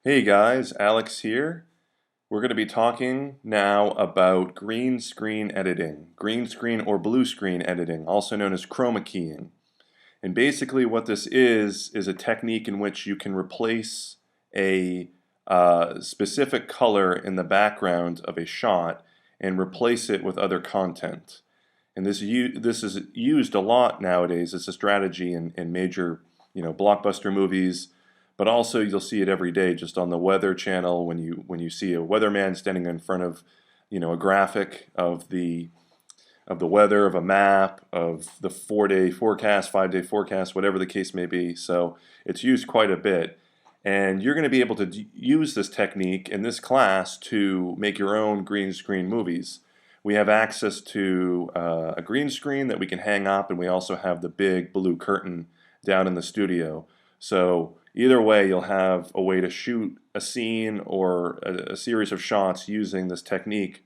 Hey guys, Alex here. We're going to be talking now about green screen editing, green screen or blue screen editing, also known as chroma keying. And basically what this is a technique in which you can replace a specific color in the background of a shot and replace it with other content. And this is used a lot nowadays as a strategy in major, blockbuster movies, but also you'll see it every day just on the Weather Channel when you see a weatherman standing in front of, a graphic of the weather, of a map, of the 4-day forecast, 5-day forecast, whatever the case may be. So it's used quite a bit. And you're going to be able to use this technique in this class to make your own green screen movies. We have access to a green screen that we can hang up, and we also have the big blue curtain down in the studio. So either way, you'll have a way to shoot a scene or a series of shots using this technique.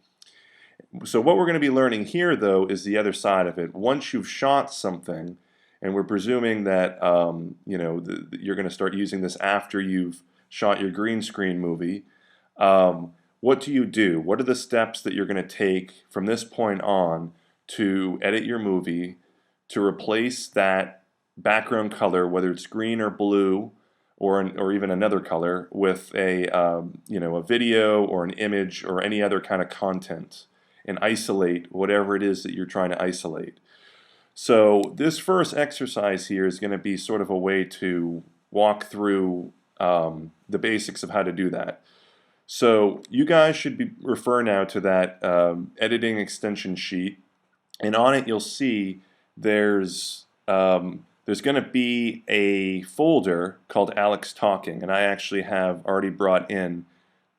So what we're going to be learning here, though, is the other side of it. Once you've shot something, and we're presuming that you're going to start using this after you've shot your green screen movie, what do you do? What are the steps that you're going to take from this point on to edit your movie to replace that background color, whether it's green or blue, or even another color, with a video or an image or any other kind of content, and isolate whatever it is that you're trying to isolate. So this first exercise here is going to be sort of a way to walk through the basics of how to do that. So you guys should refer now to that editing extension sheet, and on it you'll see there's going to be a folder called Alex Talking, and I actually have already brought in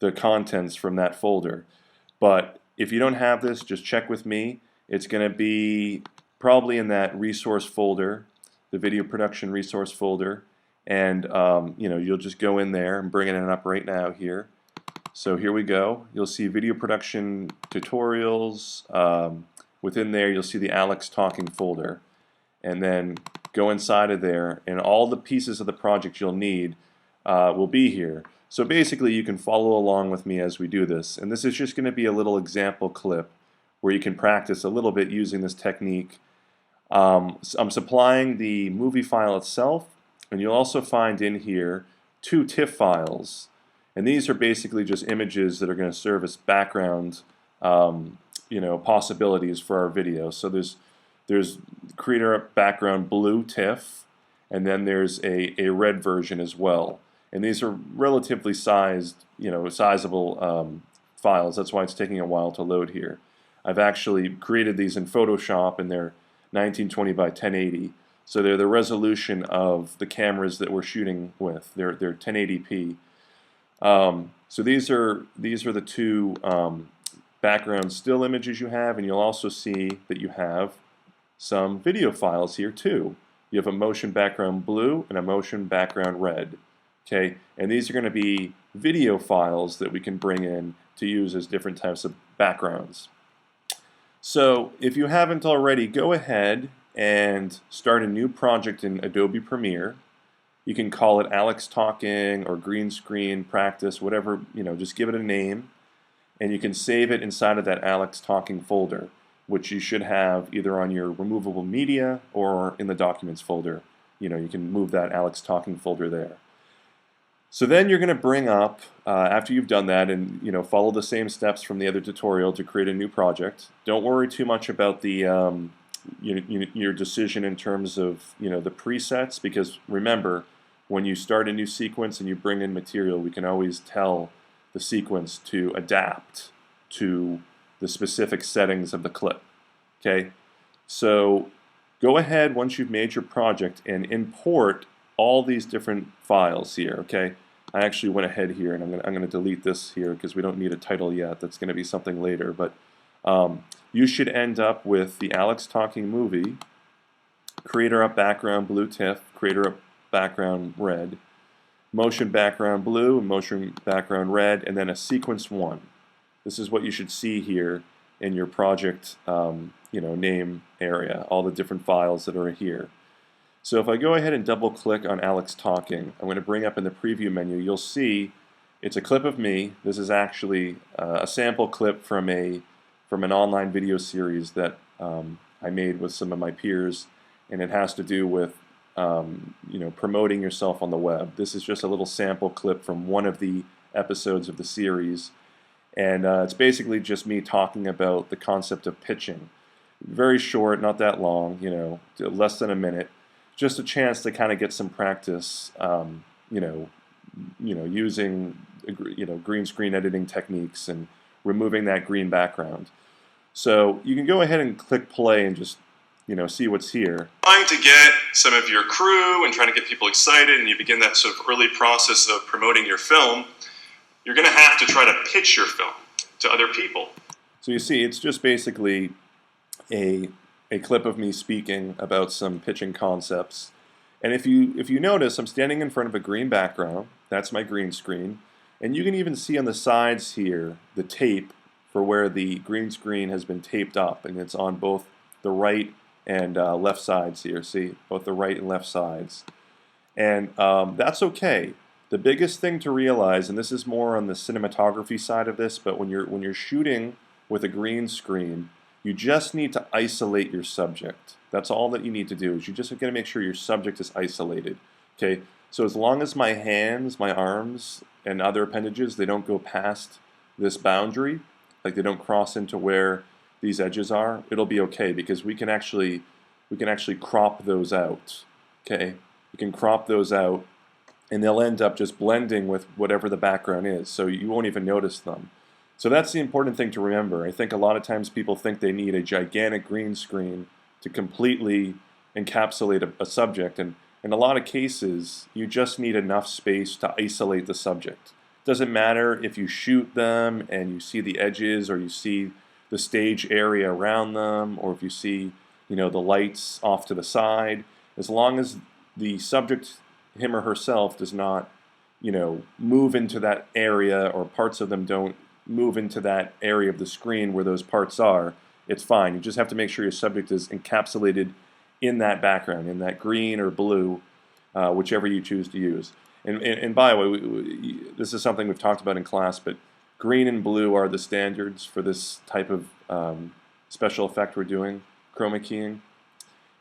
the contents from that folder. But if you don't have this, just check with me. It's going to be probably in that resource folder, the video production resource folder, and you'll just go in there and bring it up right now here. So here we go. You'll see video production tutorials. Within there, you'll see the Alex Talking folder, and then go inside of there, and all the pieces of the project you'll need will be here. So basically you can follow along with me as we do this, and this is just going to be a little example clip where you can practice a little bit using this technique. I'm supplying the movie file itself, and you'll also find in here 2 TIFF files, and these are basically just images that are going to serve as background possibilities for our video. So there's creator background blue TIFF, and then there's a red version as well. And these are relatively sizable files. That's why it's taking a while to load here. I've actually created these in Photoshop, and they're 1920 by 1080. So they're the resolution of the cameras that we're shooting with. They're 1080p. So these are the 2 background still images you have, and you'll also see that you have some video files here too. You have a motion background blue and a motion background red. Okay, and these are going to be video files that we can bring in to use as different types of backgrounds. So if you haven't already, go ahead and start a new project in Adobe Premiere. You can call it Alex Talking or Green Screen Practice, whatever, just give it a name, and you can save it inside of that Alex Talking folder, which you should have either on your removable media or in the documents folder. You can move that Alex Talking folder there. So then you're going to bring up, after you've done that, and follow the same steps from the other tutorial to create a new project. Don't worry too much about the your decision in terms of the presets, because remember, when you start a new sequence and you bring in material, we can always tell the sequence to adapt to the specific settings of the clip. Okay, so go ahead once you've made your project and import all these different files here. Okay, I actually went ahead here, and I'm going to delete this here because we don't need a title yet. That's going to be something later. But you should end up with the Alex Talking movie, creator up background blue TIFF, creator up background red, motion background blue, and motion background red, and then a sequence 1. This is what you should see here in your project name area, all the different files that are here. So if I go ahead and double click on Alex Talking, I'm going to bring up in the preview menu, you'll see It's a clip of me. This is actually a sample clip from an online video series that I made with some of my peers, and it has to do with promoting yourself on the web. This is just a little sample clip from one of the episodes of the series, and it's basically just me talking about the concept of pitching. Very short, not that long, less than a minute. Just a chance to kind of get some practice, using green screen editing techniques and removing that green background. So you can go ahead and click play and just see what's here. Trying to get some of your crew and trying to get people excited, and you begin that sort of early process of promoting your film, you're going to have to try to pitch your film to other people. So you see, it's just basically a clip of me speaking about some pitching concepts. And if you notice, I'm standing in front of a green background. That's my green screen. And you can even see on the sides here the tape for where the green screen has been taped up, and it's on both the right and left sides here. See, both the right and left sides. And that's okay. The biggest thing to realize, and this is more on the cinematography side of this, but when you're shooting with a green screen, you just need to isolate your subject. That's all that you need to do, is you just got to make sure your subject is isolated. Okay, so as long as my hands, my arms, and other appendages, they don't go past this boundary, like they don't cross into where these edges are, it'll be okay, because we can actually crop those out. Okay, we can crop those out, and they'll end up just blending with whatever the background is, so you won't even notice them. So that's the important thing to remember. I think a lot of times people think they need a gigantic green screen to completely encapsulate a subject, and in a lot of cases you just need enough space to isolate the subject. It doesn't matter if you shoot them and you see the edges, or you see the stage area around them, or if you see the lights off to the side. As long as the subject, him or herself, does not move into that area, or parts of them don't move into that area of the screen where those parts are, it's fine. You just have to make sure your subject is encapsulated in that background, in that green or blue, whichever you choose to use. And by the way, this is something we've talked about in class, but green and blue are the standards for this type of special effect we're doing, chroma keying.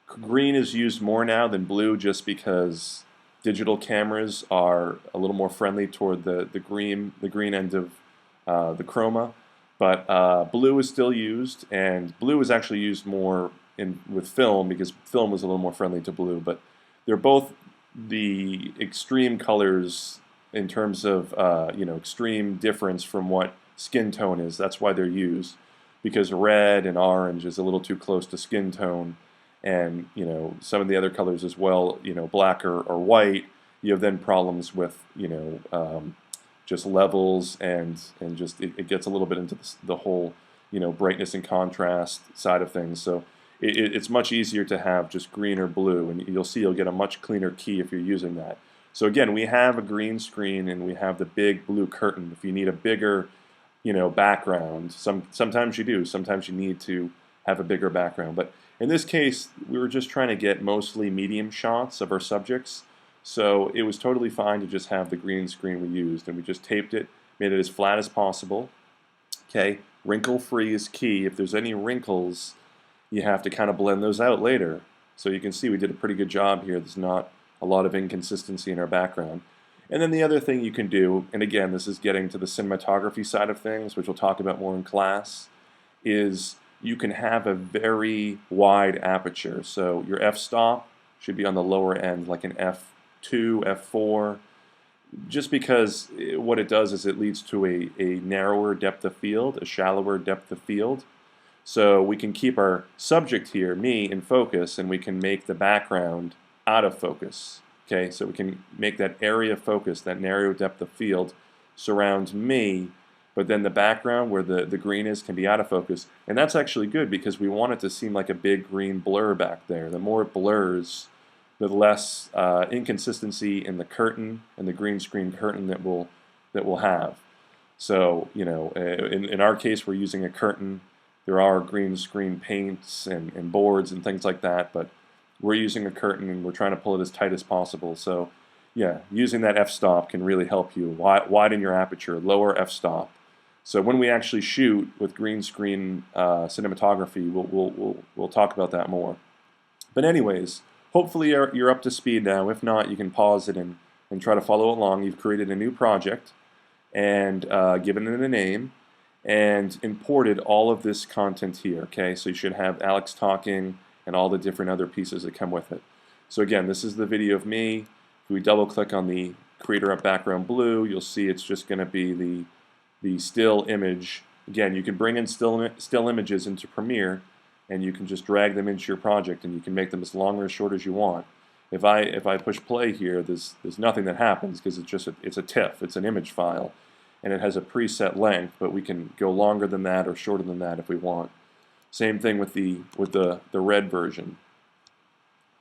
Green is used more now than blue, just because digital cameras are a little more friendly toward the green end of the chroma, but blue is still used, and blue is actually used more with film, because film was a little more friendly to blue. But they're both the extreme colors in terms of extreme difference from what skin tone is. That's why they're used, because red and orange is a little too close to skin tone, and some of the other colors as well, black or white, you have then problems with just levels, and just it gets a little bit into the whole brightness and contrast side of things. So it's much easier to have just green or blue, and you'll see you'll get a much cleaner key if you're using that. So again, we have a green screen and we have the big blue curtain. If you need a bigger background, sometimes you do, sometimes you need to have a bigger background. But in this case, we were just trying to get mostly medium shots of our subjects. So it was totally fine to just have the green screen we used, and we just taped it, made it as flat as possible. Okay, wrinkle-free is key. If there's any wrinkles, you have to kind of blend those out later. So you can see we did a pretty good job here. There's not a lot of inconsistency in our background. And then the other thing you can do, and again, this is getting to the cinematography side of things, which we'll talk about more in class, is you can have a very wide aperture. So your f-stop should be on the lower end, like an f2, f4, just because what it does is it leads to a narrower depth of field, a shallower depth of field. So we can keep our subject here, me, in focus, and we can make the background out of focus. Okay, so we can make that area of focus, that narrow depth of field, surround me, but then the background where the green is can be out of focus. And that's actually good, because we want it to seem like a big green blur back there. The more it blurs, the less inconsistency in the curtain and the green screen curtain that we'll have. So in our case, we're using a curtain. There are green screen paints and boards and things like that, but we're using a curtain and we're trying to pull it as tight as possible. So using that f-stop can really help you widen your aperture, lower f-stop. So when we actually shoot with green screen cinematography, we'll talk about that more. But anyways, hopefully you're up to speed now. If not, you can pause it and try to follow along. You've created a new project and given it a name and imported all of this content here. Okay, so you should have Alex talking and all the different other pieces that come with it. So again, this is the video of me. If we double click on the creator of background blue, you'll see it's just going to be the still image. Again, you can bring in still images into Premiere, and you can just drag them into your project, and you can make them as long or as short as you want. If I push play here, there's nothing that happens because it's a TIFF, it's an image file, and it has a preset length, but we can go longer than that or shorter than that if we want. Same thing with the red version.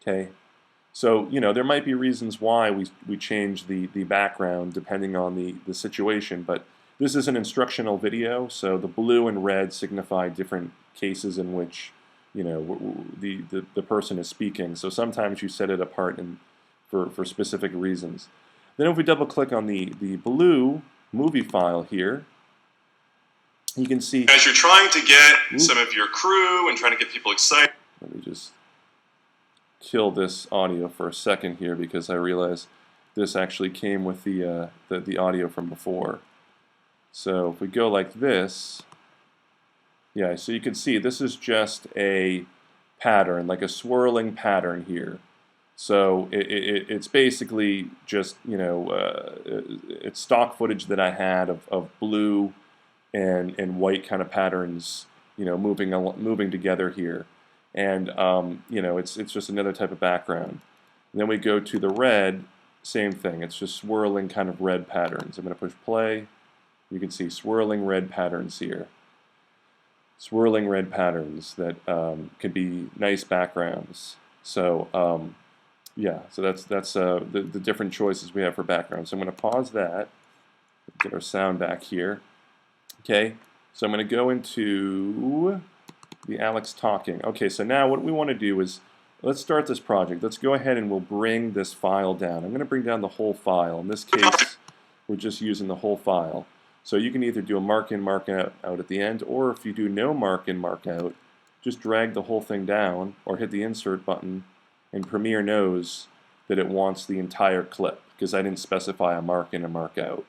Okay. So, there might be reasons why we change the background depending on the situation, but this is an instructional video, so the blue and red signify different cases in which, the person is speaking. So sometimes you set it apart for specific reasons. Then if we double click on the blue movie file here, you can see... As you're trying to get some of your crew and trying to get people excited... Let me just kill this audio for a second here because I realize this actually came with the audio from before. So if we go like this, so you can see this is just a pattern, like a swirling pattern here. So it's basically just, it's stock footage that I had of blue and white kind of patterns, moving together here. And, it's just another type of background. And then we go to the red, same thing. It's just swirling kind of red patterns. I'm going to push play. You can see swirling red patterns here. Swirling red patterns that can be nice backgrounds. So, so that's the different choices we have for backgrounds. So I'm going to pause that, get our sound back here. Okay, so I'm going to go into the Alex talking. Okay, so now what we want to do is, let's start this project. Let's go ahead and we'll bring this file down. I'm going to bring down the whole file. In this case, we're just using the whole file. So you can either do a mark in, mark out at the end, or if you do no mark in, mark out, just drag the whole thing down or hit the insert button, and Premiere knows that it wants the entire clip because I didn't specify a mark in and mark out.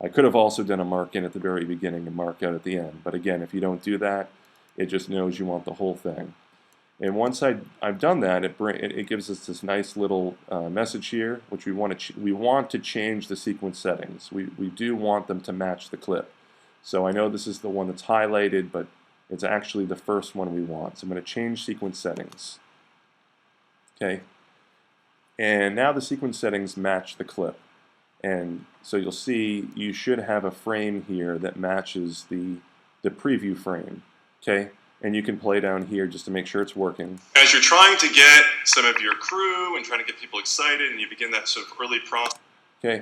I could have also done a mark in at the very beginning and mark out at the end, but again, if you don't do that, it just knows you want the whole thing. And once I've done that, it gives us this nice little message here, which we want to change the sequence settings. We do want them to match the clip. So I know this is the one that's highlighted, but it's actually the first one we want. So I'm going to change sequence settings. Okay. And now the sequence settings match the clip. And so you'll see you should have a frame here that matches the preview frame. Okay. And you can play down here just to make sure it's working. As you're trying to get some of your crew and trying to get people excited, and you begin that sort of early process. Okay,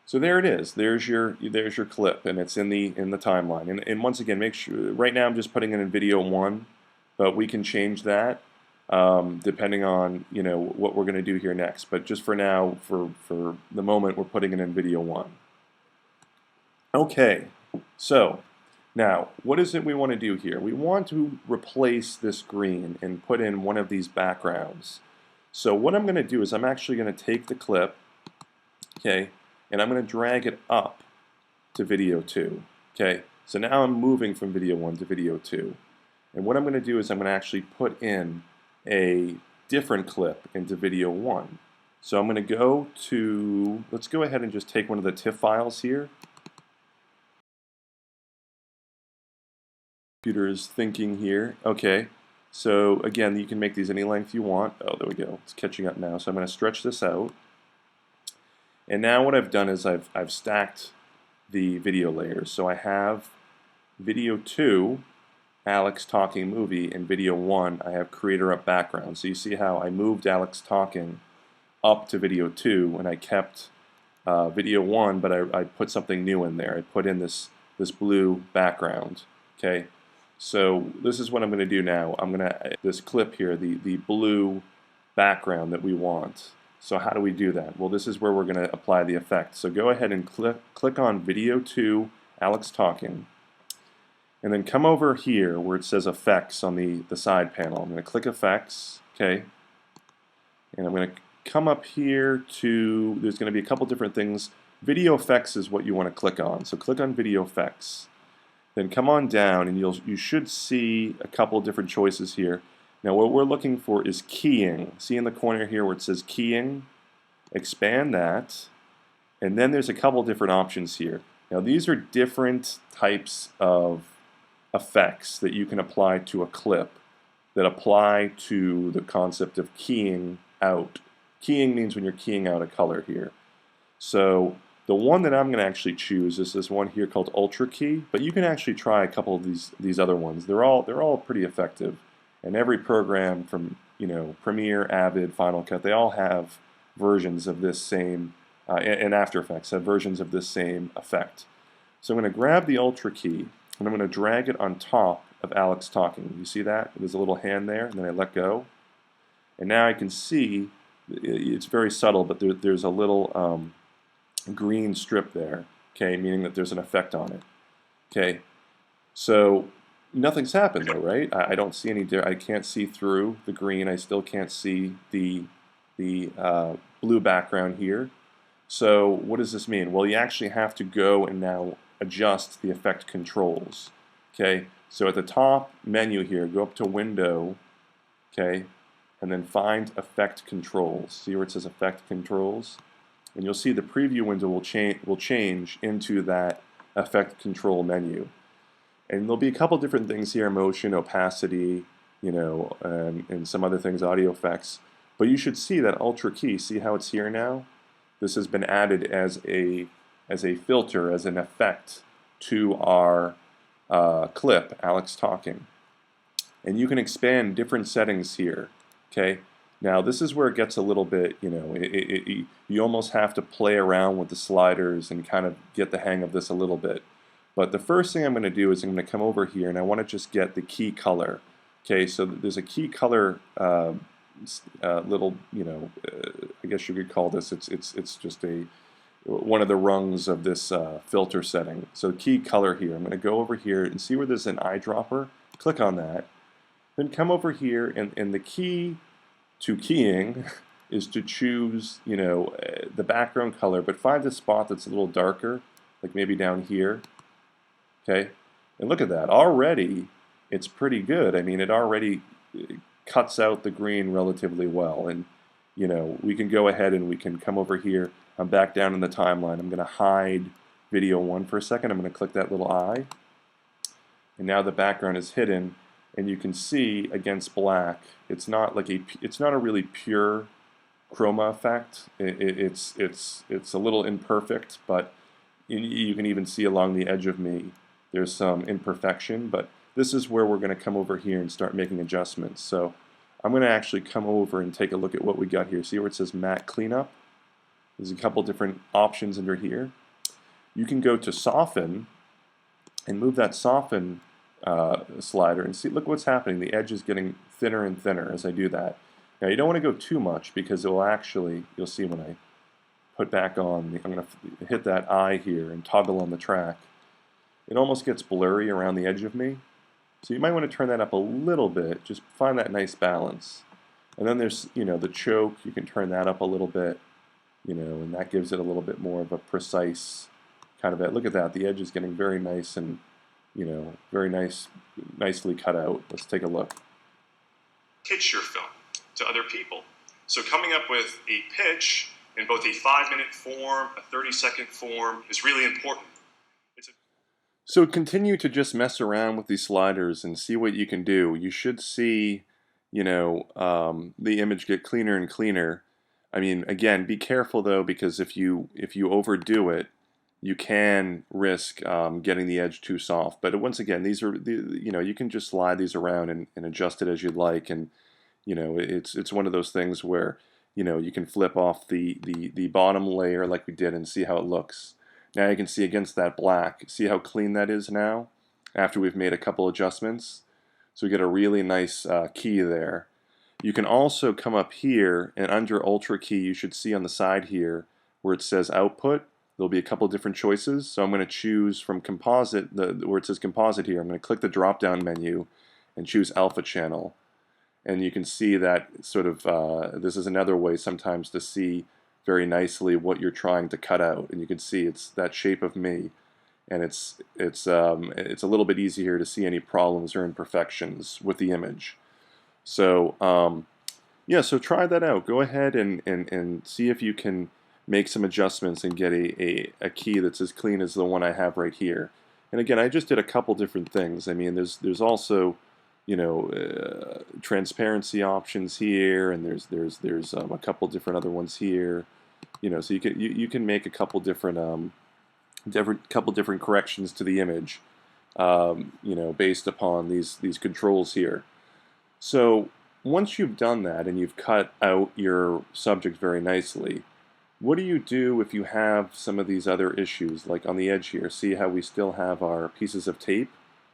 so there it is. There's your clip, and it's in the timeline. And once again, make sure. Right now, I'm just putting it in video 1, but we can change that depending on what we're going to do here next. But just for now, for the moment, we're putting it in video 1. Okay, so. Now, what is it we want to do here? We want to replace this green and put in one of these backgrounds. So what I'm going to do is I'm actually going to take the clip, okay, and I'm going to drag it up to video 2. Okay, so now I'm moving from video 1 to video 2. And what I'm going to do is I'm going to actually put in a different clip into video 1. So I'm going to go to, let's go ahead and just take one of the TIFF files here. Computer is thinking here. Okay, so again, you can make these any length you want. Oh, there we go. It's catching up now. So I'm going to stretch this out. And now what I've done is I've stacked the video layers. So I have video 2, Alex talking movie, and video 1, I have creator up background. So you see how I moved Alex talking up to video 2, and I kept video 1, but I put something new in there. I put in this blue background. Okay. So this is what I'm going to do now. This clip here, the blue background that we want. So how do we do that? Well, this is where we're going to apply the effect. So go ahead and click on Video 2, Alex Talking, and then come over here where it says Effects on the side panel. I'm going to click Effects, okay, and I'm going to come up here to, there's going to be a couple different things. Video Effects is what you want to click on. So click on Video Effects. Then come on down and you should see a couple different choices here. Now what we're looking for is keying. See in the corner here where it says keying? Expand that. And then there's a couple different options here. Now these are different types of effects that you can apply to a clip that apply to the concept of keying out. Keying means when you're keying out a color here. So the one that I'm going to actually choose is this one here called Ultra Key, but you can actually try a couple of these other ones. They're all pretty effective, and every program from Premiere, Avid, Final Cut, they all have versions of this same, and After Effects have versions of this same effect. So I'm going to grab the Ultra Key and I'm going to drag it on top of Alex Talking. You see that? There's a little hand there, and then I let go, and now I can see it's very subtle, but there's a little green strip there, okay, meaning that there's an effect on it. Okay, so nothing's happened though, right? I don't see any. I can't see through the green. I still can't see the blue background here. So what does this mean? Well, you actually have to go and now adjust the effect controls. Okay, so at the top menu here, go up to Window, okay, and then find Effect Controls. See where it says Effect Controls? And you'll see the preview window will change into that effect control menu. And there'll be a couple different things here: motion, opacity, and some other things, audio effects. But you should see that Ultra Key. See how it's here now? This has been added as a filter, as an effect to our clip, Alex Talking. And you can expand different settings here. Okay. Now this is where it gets a little bit, you almost have to play around with the sliders and kind of get the hang of this a little bit. But the first thing I'm going to do is I'm going to come over here and I want to just get the key color. Okay, so there's a key color little, I guess you could call this, it's just one of the rungs of this filter setting. So key color here, I'm going to go over here and see where there's an eyedropper, click on that, then come over here and the key to keying is to choose, the background color, but find a spot that's a little darker, like maybe down here. Okay, and look at that. Already, it's pretty good. I mean, it already cuts out the green relatively well. And, we can go ahead and we can come over here. I'm back down in the timeline. I'm going to hide video 1 for a second. I'm going to click that little eye. And now the background is hidden. And you can see against black, it's not a really pure chroma effect. It's a little imperfect, but you can even see along the edge of me there's some imperfection. But this is where we're going to come over here and start making adjustments. So I'm going to actually come over and take a look at what we got here. See where it says Matte Cleanup? There's a couple different options under here. You can go to Soften and move that Soften slider and see, look what's happening. The edge is getting thinner and thinner as I do that. Now you don't want to go too much because it will actually, you'll see when I put back on, I'm going to hit that eye here and toggle on the track. It almost gets blurry around the edge of me. So you might want to turn that up a little bit, just find that nice balance. And then there's, the choke, you can turn that up a little bit, and that gives it a little bit more of a precise kind of, look at that, the edge is getting very nice and very nicely cut out. Let's take a look. Pitch your film to other people. So coming up with a pitch in both a 5-minute form, a 30-second form is really important. So continue to just mess around with these sliders and see what you can do. You should see, the image get cleaner and cleaner. I mean, again, be careful though, because if you overdo it, you can risk getting the edge too soft. But once again, these are you can just slide these around and adjust it as you'd like, and it's one of those things where you can flip off the bottom layer like we did and see how it looks. Now you can see against that black, see how clean that is now after we've made a couple adjustments. So we get a really nice key there. You can also come up here, and under Ultra Key you should see on the side here where it says Output. There'll be a couple different choices. So I'm going to choose from Composite, where it says Composite here. I'm going to click the drop-down menu and choose Alpha Channel. And you can see that sort of, this is another way sometimes to see very nicely what you're trying to cut out. And you can see it's that shape of me. And it's a little bit easier to see any problems or imperfections with the image. So yeah, so try that out. Go ahead and see if you can make some adjustments and get a key that's as clean as the one I have right here. And again, I just did a couple different things. I mean, there's also, you know, transparency options here, and there's a couple different other ones here. You know, so you can make a couple different corrections to the image, you know, based upon these controls here. So once you've done that and you've cut out your subject very nicely, what do you do if you have some of these other issues, like on the edge here? See how we still have our pieces of tape?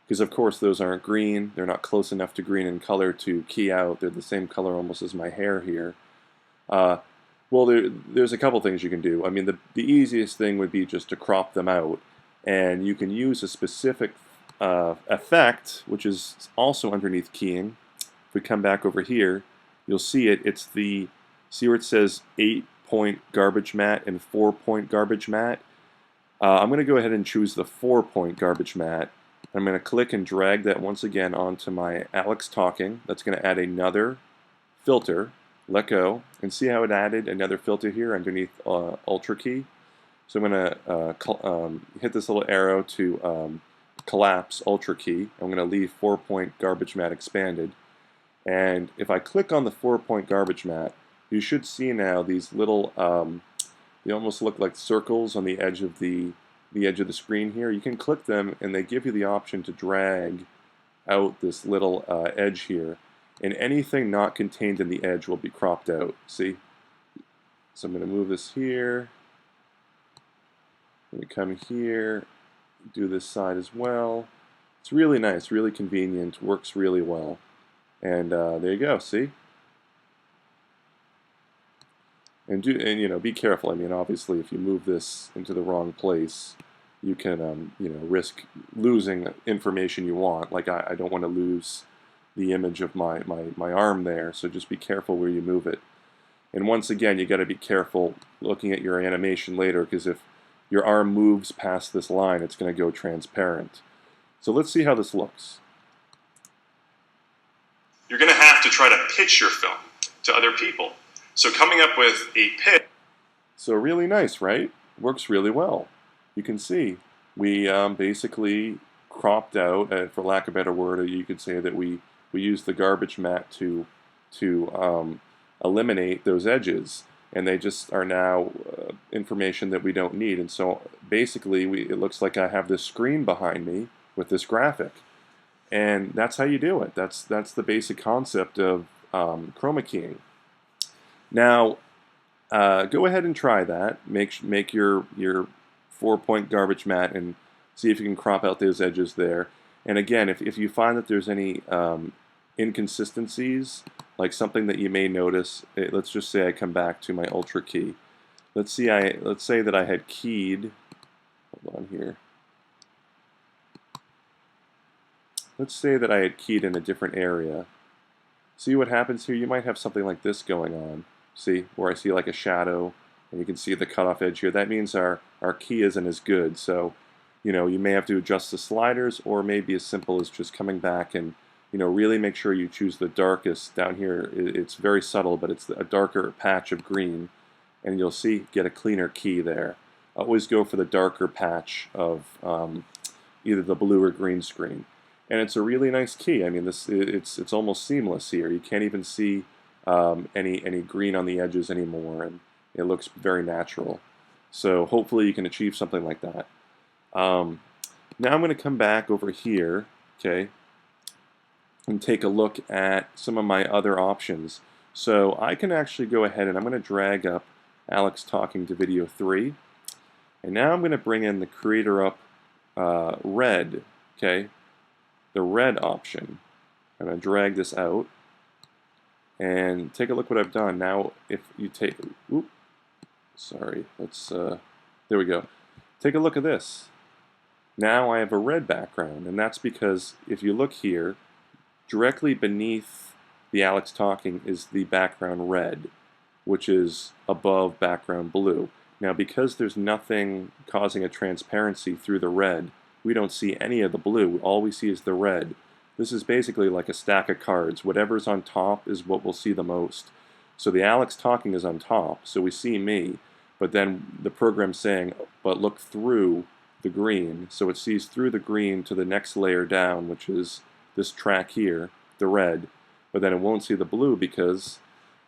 Because of course those aren't green, they're not close enough to green in color to key out, they're the same color almost as my hair here. Well, there's a couple things you can do. I mean, the easiest thing would be just to crop them out, and you can use a specific effect, which is also underneath keying. If we come back over here, you'll see it. It's the, see where it says 8-point garbage matte and 4-point garbage matte? I'm going to go ahead and choose the 4-point garbage matte. I'm going to click and drag that once again onto my Alex Talking. That's going to add another filter. Let go, and see how it added another filter here underneath Ultra Key. So I'm going to hit this little arrow to collapse Ultra Key. I'm going to leave 4-point garbage matte expanded. And if I click on the 4-point garbage matte, you should see now these little, they almost look like circles on the edge of the screen here. You can click them, and they give you the option to drag out this little edge here. And anything not contained in the edge will be cropped out. See? So I'm going to move this here. Let me come here, do this side as well. It's really nice, really convenient, works really well. And there you go, see? And you know, be careful. I mean, obviously, if you move this into the wrong place, you can you know, risk losing information you want. Like I don't want to lose the image of my arm there, so just be careful where you move it. And once again, you got to be careful looking at your animation later, because if your arm moves past this line, it's going to go transparent. So let's see how this looks. You're going to have to try to pitch your film to other people. So coming up with a pitch. So really nice, right? Works really well. You can see we basically cropped out, for lack of a better word, you could say that we used the garbage matte to eliminate those edges, and they just are now information that we don't need. And so basically it looks like I have this screen behind me with this graphic. And that's how you do it. That's the basic concept of chroma keying. Now, go ahead and try that. Make your 4-point garbage matte and see if you can crop out those edges there. And again, if you find that there's any inconsistencies, like something that you may notice, let's just say I come back to my Ultra Key. Let's say that I had keyed. Hold on here. Let's say that I had keyed in a different area. See what happens here? You might have something like this going on. See, where I see like a shadow, and you can see the cutoff edge here. That means our key isn't as good. So, you know, you may have to adjust the sliders, or maybe as simple as just coming back and, you know, really make sure you choose the darkest down here. It's very subtle, but it's a darker patch of green, and you'll see, get a cleaner key there. Always go for the darker patch of either the blue or green screen. And it's a really nice key. I mean, it's almost seamless here. You can't even see any green on the edges anymore, and it looks very natural. So hopefully you can achieve something like that. Now I'm going to come back over here, okay, and take a look at some of my other options. So I can actually go ahead and I'm going to drag up Alex Talking to video 3. And now I'm going to bring in the Creator Up red, okay, the red option. I'm going to drag this out. And take a look what I've done. Now, if you take, oops, sorry, let's, there we go. Take a look at this. Now I have a red background, and that's because if you look here, directly beneath the Alex talking is the background red, which is above background blue. Now, because there's nothing causing a transparency through the red, we don't see any of the blue. All we see is the red. This is basically like a stack of cards. Whatever's on top is what we'll see the most. So the Alex talking is on top, so we see me, but then the program's saying, but look through the green. So it sees through the green to the next layer down, which is this track here, the red, but then it won't see the blue because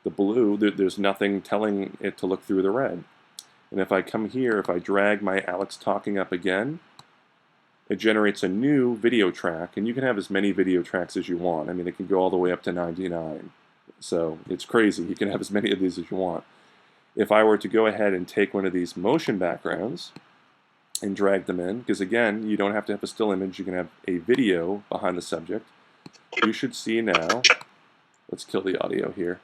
the blue, there's nothing telling it to look through the red. And if I come here, if I drag my Alex talking up again, it generates a new video track, and you can have as many video tracks as you want. I mean, it can go all the way up to 99. So it's crazy. You can have as many of these as you want. If I were to go ahead and take one of these motion backgrounds and drag them in, because again, you don't have to have a still image, you can have a video behind the subject. You should see now, let's kill the audio here,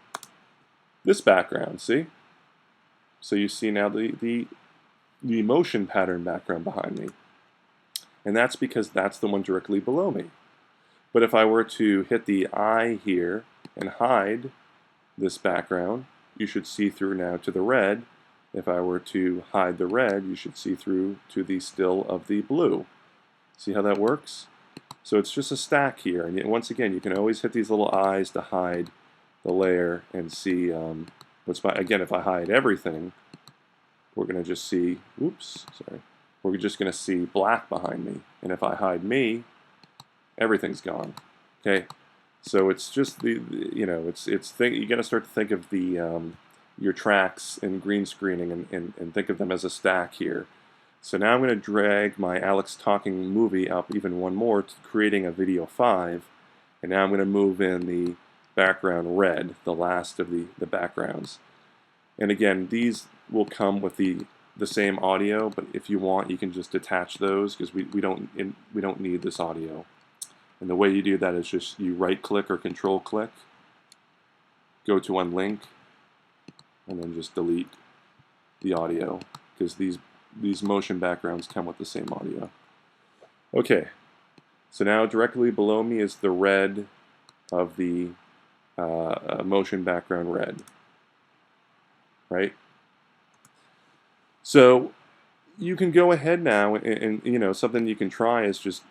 this background, see? So you see now the motion pattern background behind me. And that's because that's the one directly below me. But if I were to hit the eye here and hide this background, you should see through now to the red. If I were to hide the red, you should see through to the still of the blue. See how that works? So it's just a stack here. And once again, you can always hit these little eyes to hide the layer and see what's by. Again, if I hide everything, we're going to just see, oops, sorry. We're just going to see black behind me. And if I hide me, everything's gone. Okay? So it's just you got to start to think of your tracks in green screening and think of them as a stack here. So now I'm going to drag my Alex talking movie up even one more, to creating a video 5. And now I'm going to move in the background red, the last of the backgrounds. And again, these will come with the same audio, but if you want, you can just detach those because we don't need this audio. And the way you do that is just you right-click or control-click, go to unlink, and then just delete the audio because these motion backgrounds come with the same audio. Okay, so now directly below me is the red of the motion background red, right? So you can go ahead now and something you can try is just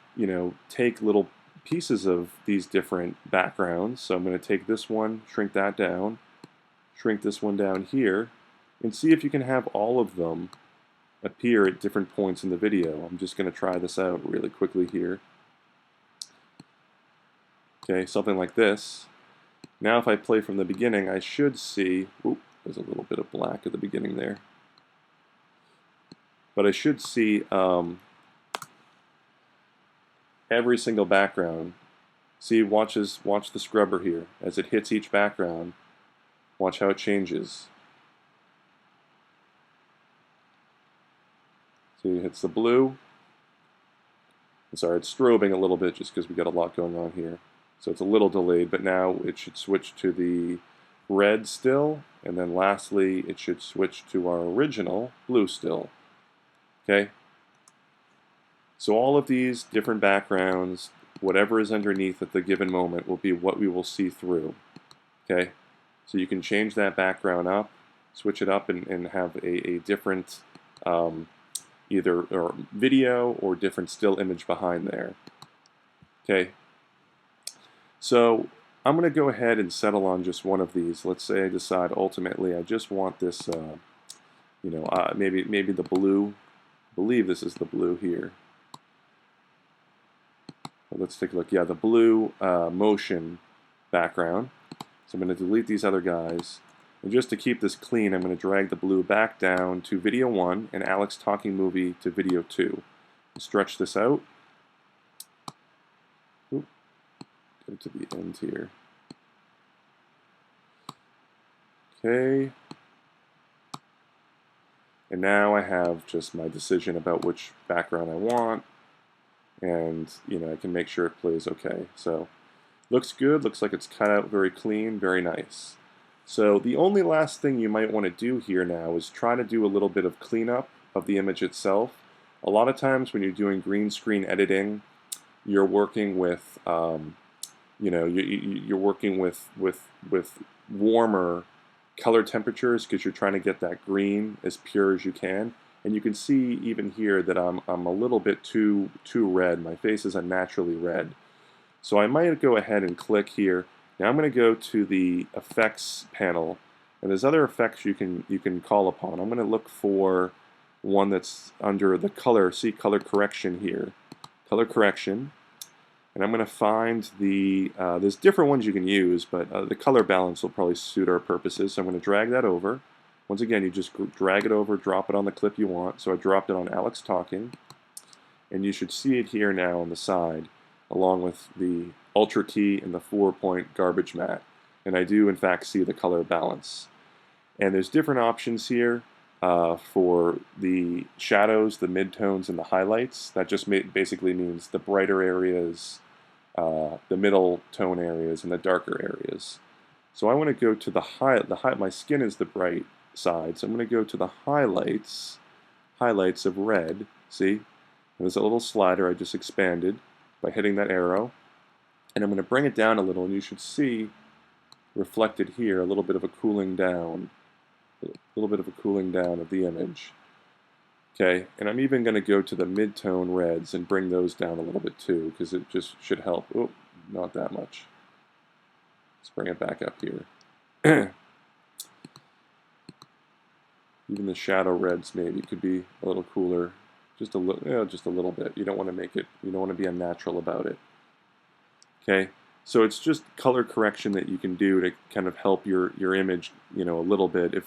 take little pieces of these different backgrounds. So I'm going to take this one, shrink that down, shrink this one down here, and see if you can have all of them appear at different points in the video. I'm just going to try this out really quickly here. Okay, something like this. Now if I play from the beginning, I should see, oop, there's a little bit of black at the beginning there. But I should see every single background. See, watch the scrubber here. As it hits each background, watch how it changes. See, it hits the blue. I'm sorry, it's strobing a little bit just because we got a lot going on here. So it's a little delayed, but now it should switch to the red still, and then lastly, it should switch to our original blue still. Okay? So all of these different backgrounds, whatever is underneath at the given moment, will be what we will see through. Okay? So you can change that background up, switch it up, and have a different either or video or different still image behind there. Okay? So I'm going to go ahead and settle on just one of these. Let's say I decide ultimately I just want this, maybe the blue. I believe this is the blue here. Let's take a look. Yeah, the blue motion background. So I'm going to delete these other guys. And just to keep this clean, I'm going to drag the blue back down to video 1 and Alex Talking Movie to video 2. Stretch this out. Oop. Get it to the end here. Okay. And now I have just my decision about which background I want. And, I can make sure it plays okay. So Looks good, looks like it's cut out very clean, very nice. So the only last thing you might want to do here now is try to do a little bit of cleanup of the image itself. A lot of times when you're doing green screen editing, you're working with, you're working with warmer color temperatures because you're trying to get that green as pure as you can. And you can see even here that I'm a little bit too red. My face is unnaturally red. So I might go ahead and click here. Now I'm going to go to the effects panel, and there's other effects you can call upon. I'm going to look for one that's under the color. See color correction here, color correction, and I'm going to find the. There's different ones you can use, but the color balance will probably suit our purposes. So I'm going to drag that over. Once again, you just drag it over, drop it on the clip you want. So I dropped it on Alex talking, and you should see it here now on the side, along with the Ultra key and the 4-point garbage matte. And I do in fact see the color balance. And there's different options here for the shadows, the midtones, and the highlights. That just basically means the brighter areas, the middle tone areas, and the darker areas. So I want to go to my skin is the bright side, so I'm going to go to the highlights of red. See? There's a little slider I just expanded by hitting that arrow, and I'm going to bring it down a little, and you should see reflected here a little bit of a cooling down, of the image. Okay, and I'm even going to go to the mid-tone reds and bring those down a little bit too, because it just should help. Oh, not that much. Let's bring it back up here. Even the shadow reds maybe could be a little cooler. Just a little bit. You don't want to make it, you don't want to be unnatural about it. Okay, so it's just color correction that you can do to kind of help your image, a little bit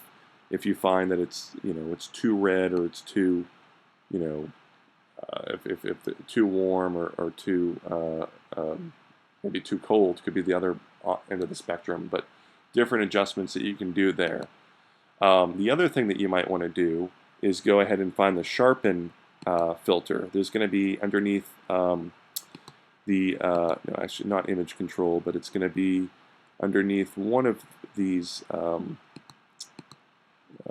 if you find that it's too red or it's too, if too warm or too maybe too cold, could be the other end of the spectrum. But different adjustments that you can do there. The other thing that you might want to do is go ahead and find the sharpen filter. There's going to be underneath no, actually not image control, but it's going to be underneath one of these.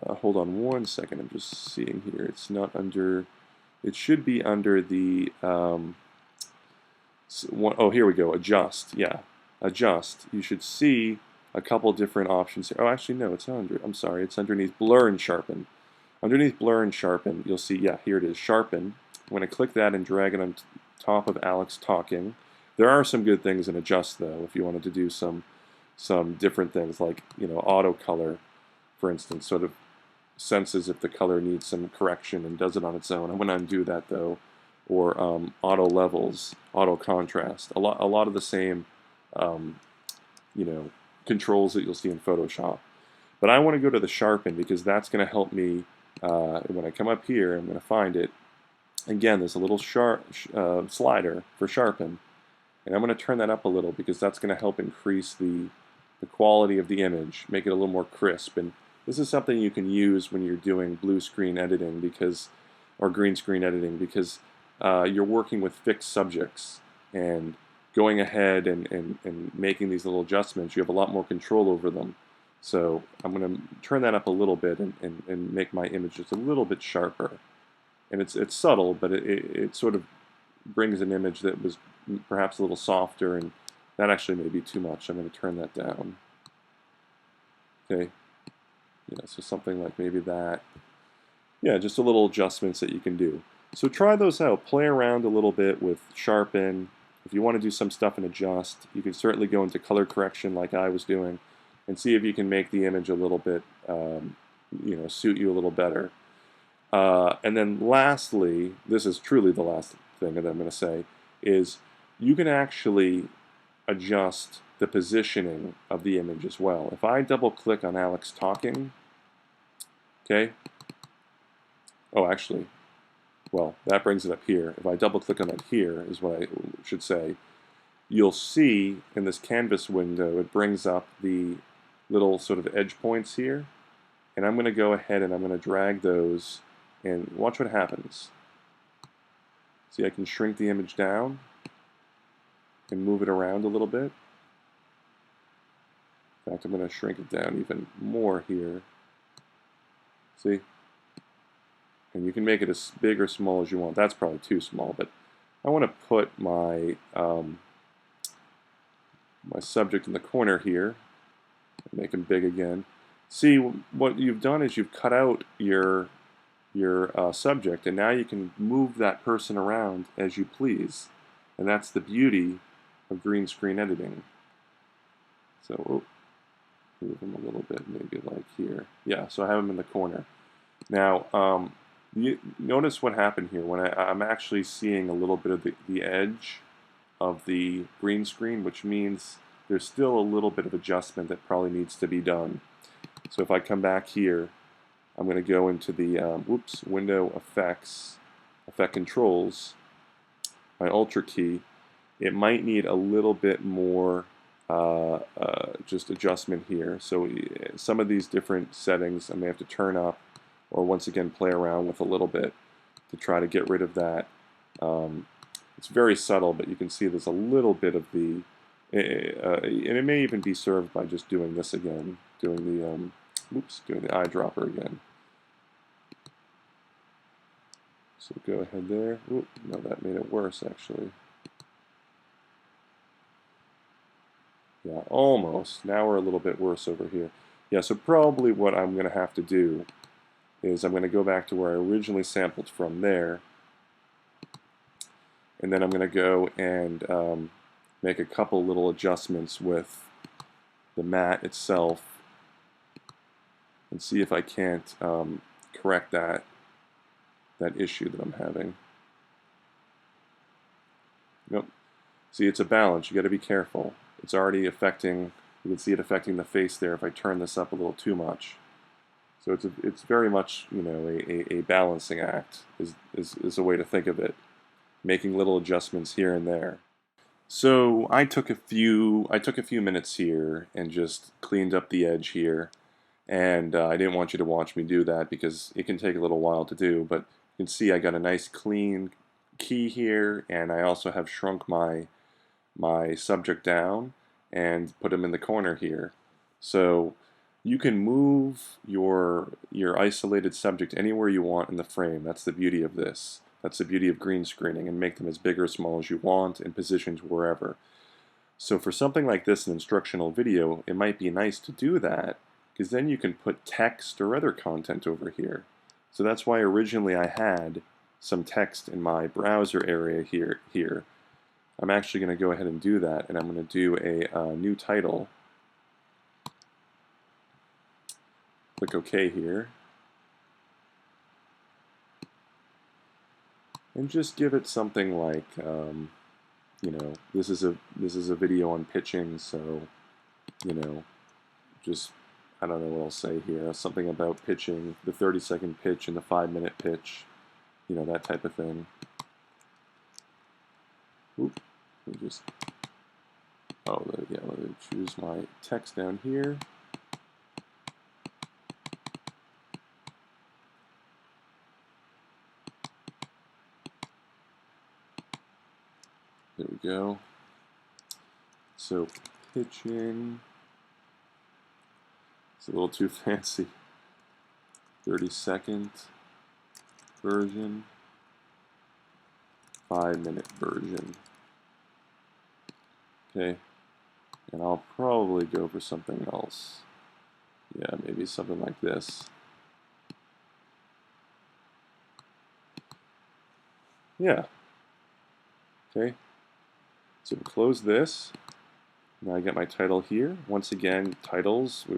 Hold on one second. I'm just seeing here. It's not under. It should be under the. Oh, here we go. Adjust. Yeah, adjust. You should see a couple different options here. Oh, actually, no, it's not under. I'm sorry. It's underneath blur and sharpen. Underneath blur and sharpen, you'll see. Yeah, here it is. Sharpen. I'm going to click that and drag it on top of Alex talking. There are some good things in adjust though. If you wanted to do some different things like auto color, for instance, sort of senses if the color needs some correction and does it on its own. I'm going to undo that though, or auto levels, auto contrast. A lot of the same, controls that you'll see in Photoshop. But I want to go to the sharpen because that's going to help me when I come up here. I'm going to find it. Again, there's a little slider for sharpen, and I'm going to turn that up a little because that's going to help increase the quality of the image, make it a little more crisp. And this is something you can use when you're doing blue screen editing or green screen editing because you're working with fixed subjects and going ahead and making these little adjustments. You have a lot more control over them. So I'm going to turn that up a little bit and make my image just a little bit sharper. And it's subtle, but it sort of brings an image that was perhaps a little softer, and that actually may be too much. I'm going to turn that down. Okay, so something like maybe that. Yeah, just a little adjustments that you can do. So try those out. Play around a little bit with sharpen. If you want to do some stuff and adjust, you can certainly go into color correction like I was doing, and see if you can make the image a little bit, suit you a little better. And then lastly, this is truly the last thing that I'm going to say, is you can actually adjust the positioning of the image as well. If I double click on Alex talking, okay, oh actually, well, that brings it up here. If I double click on it here, is what I should say, you'll see in this canvas window, it brings up the little sort of edge points here. And I'm going to go ahead and I'm going to drag those and watch what happens. See, I can shrink the image down and move it around a little bit. In fact, I'm going to shrink it down even more here. See? And you can make it as big or small as you want. That's probably too small, but I want to put my my subject in the corner here. Make him big again. See, what you've done is you've cut out your subject, and now you can move that person around as you please. And that's the beauty of green screen editing. So, move him a little bit, maybe like here. Yeah, so I have him in the corner. Now, you notice what happened here when I'm actually seeing a little bit of the edge of the green screen, which means there's still a little bit of adjustment that probably needs to be done. So if I come back here, I'm going to go into the window effects, effect controls, my Ultra key. It might need a little bit more just adjustment here. So some of these different settings I may have to turn up, or once again play around with a little bit to try to get rid of that. It's very subtle, but you can see there's a little bit of the, and it may even be served by just doing this again, doing the eyedropper again. So go ahead there. Oop, no, that made it worse actually. Yeah, almost. Now we're a little bit worse over here. Yeah, so probably what I'm going to have to do is I'm going to go back to where I originally sampled from there, and then I'm going to go and make a couple little adjustments with the mat itself and see if I can't correct that issue that I'm having. Nope. See, it's a balance. You got to be careful. It's already affecting. You can see it affecting the face there if I turn this up a little too much. So it's very much, you know, a balancing act is a way to think of it, making little adjustments here and there. So I took a few minutes here and just cleaned up the edge here, and I didn't want you to watch me do that because it can take a little while to do. But you can see I got a nice clean key here, and I also have shrunk my subject down and put him in the corner here. So you can move your isolated subject anywhere you want in the frame. That's the beauty of this. That's the beauty of green screening, and make them as big or small as you want and positioned wherever. So for something like this, an instructional video, it might be nice to do that because then you can put text or other content over here. So that's why originally I had some text in my browser area here. I'm actually going to go ahead and do that, and I'm going to do a new title. Click OK here. And just give it something like, you know, this is a video on pitching, so, you know, just, I don't know what I'll say here, something about pitching, the 30-second pitch and the 5-minute pitch, you know, that type of thing. Oop, let me just, yeah, let me choose my text down here. There we go. So pitching, it's a little too fancy. 30-second version, 5-minute version. Okay, and I'll probably go for something else. Yeah, maybe something like this. Yeah. Okay. So we close this. Now I get my title here. Once again, titles. You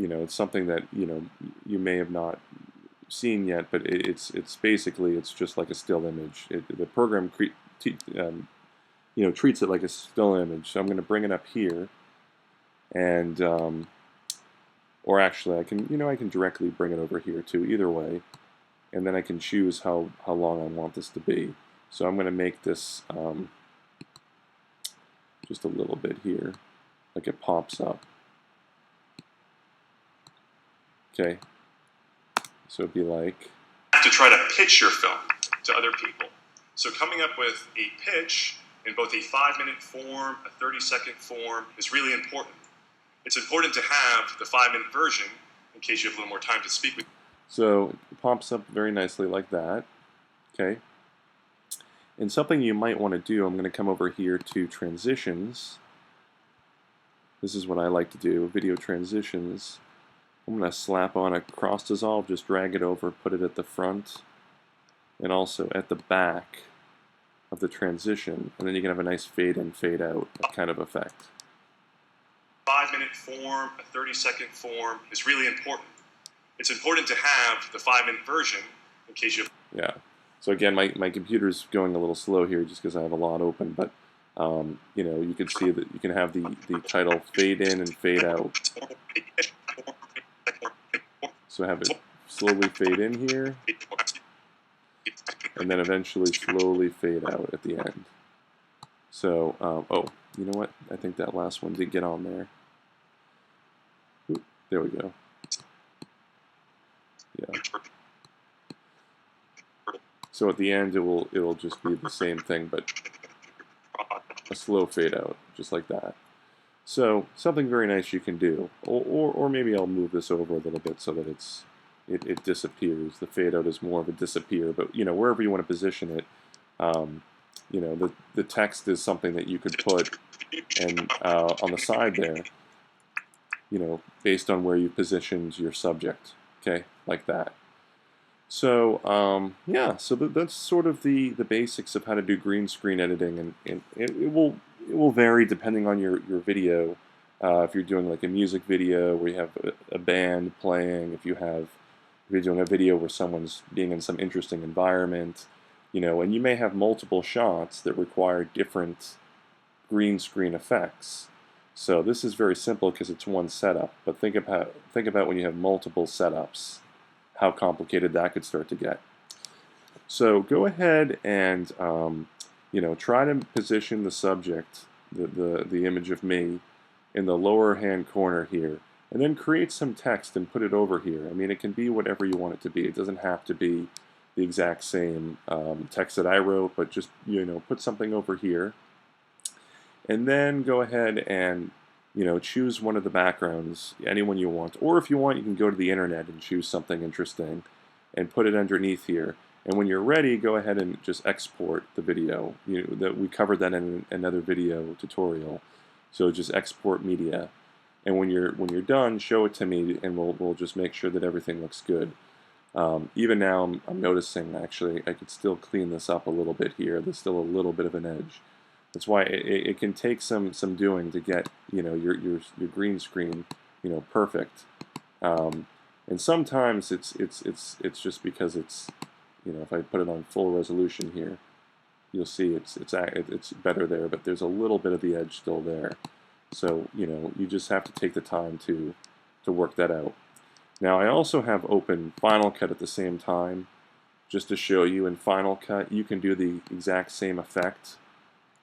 know, it's something that you may have not seen yet, but it's basically it's just like a still image. The program treats it like a still image. So I'm going to bring it up here, and or actually I can directly bring it over here too. Either way, and then I can choose how long I want this to be. So I'm going to make this just a little bit here, like it pops up. Okay, so it'd be like, to try to pitch your film to other people. So coming up with a pitch in both a 5-minute form, a 30-second form, is really important. It's important to have the 5-minute version in case you have a little more time to speak with. So it pops up very nicely like that. Okay. And something you might want to do, I'm going to come over here to transitions. This is what I like to do, video transitions. I'm going to slap on a cross dissolve, just drag it over, put it at the front and also at the back of the transition, and then you can have a nice fade in, fade out kind of effect. 5-minute form, a 30-second form is really important. It's important to have the 5-minute version in case you have. Yeah. So again, my computer's going a little slow here just because I have a lot open, but you know, you can see that you can have the title fade in and fade out. So have it slowly fade in here, and then eventually slowly fade out at the end. So, oh, you know what? I think that last one did get on there. Oop, there we go. Yeah. So at the end, it'll just be the same thing, but a slow fade out, just like that. So something very nice you can do, or maybe I'll move this over a little bit so that it disappears. The fade out is more of a disappear, but you know, wherever you want to position it, you know, the text is something that you could put and on the side there, you know, based on where you positioned your subject, okay, like that. So yeah, so that's sort of the basics of how to do green screen editing, and it will vary depending on your video. If you're doing like a music video where you have a band playing, if you're doing a video where someone's being in some interesting environment, you know, and you may have multiple shots that require different green screen effects. So this is very simple because it's one setup, but think about when you have multiple setups, how complicated that could start to get. So go ahead and you know, try to position the subject, the image of me, in the lower hand corner here, and then create some text and put it over here. I mean, it can be whatever you want it to be. It doesn't have to be the exact same text that I wrote, but just, you know, put something over here, and then go ahead and, you know, choose one of the backgrounds, anyone you want. Or if you want, you can go to the internet and choose something interesting and put it underneath here. And when you're ready, go ahead and just export the video. You know, that we covered that in another video tutorial. So just export media. And when you're done, show it to me, and we'll just make sure that everything looks good. Even now, I'm noticing actually I could still clean this up a little bit here. There's still a little bit of an edge. That's why it can take some doing to get, you know, your green screen, you know, perfect. And sometimes it's just because it's, you know, if I put it on full resolution here, you'll see it's better there, but there's a little bit of the edge still there. So, you know, you just have to take the time to work that out. Now I also have open Final Cut at the same time, just to show you. In Final Cut you can do the exact same effect.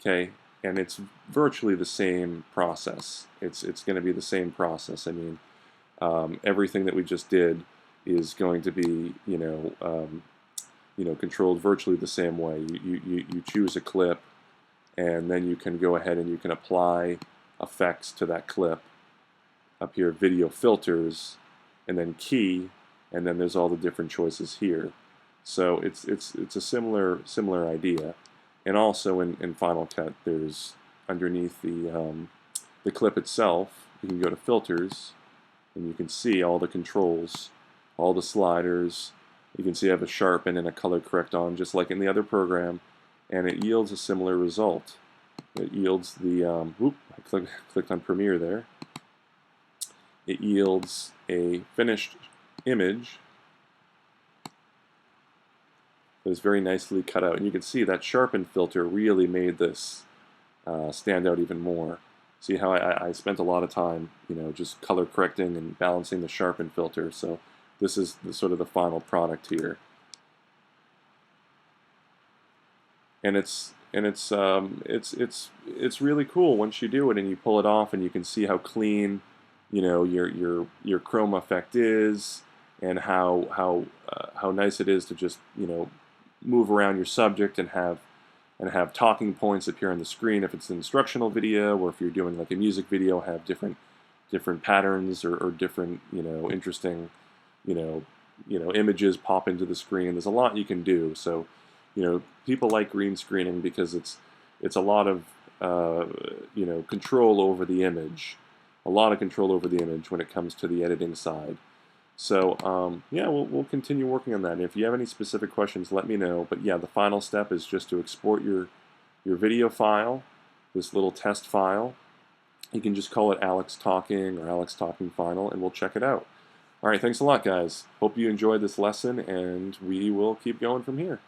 Okay, and it's virtually the same process. It's going to be the same process. I mean, everything that we just did is going to be, you know, controlled virtually the same way. You choose a clip, and then you can go ahead and you can apply effects to that clip. Up here, video filters, and then key, and then there's all the different choices here. So it's a similar idea. And also in Final Cut, there's underneath the clip itself, you can go to filters, and you can see all the controls, all the sliders. You can see I have a sharpen and a color correct on, just like in the other program, and it yields a similar result. It yields the I clicked on Premiere there. It yields a finished image that is very nicely cut out, and you can see that sharpen filter really made this stand out even more. See how I spent a lot of time, you know, just color correcting and balancing the sharpen filter. So this is sort of the final product here, and it's really cool once you do it and you pull it off, and you can see how clean, you know, your chroma effect is, and how nice it is to just, you know, move around your subject and have and have talking points appear on the screen if it's an instructional video, or if you're doing like a music video, have different patterns or different, interesting, images pop into the screen. There's a lot you can do. So, people like green screening because it's a lot of control over the image, a lot of control over the image when it comes to the editing side. So yeah, we'll continue working on that. And if you have any specific questions, let me know. But yeah, the final step is just to export your video file, this little test file. You can just call it Alex Talking or Alex Talking Final, and we'll check it out. All right, thanks a lot, guys. Hope you enjoyed this lesson, and we will keep going from here.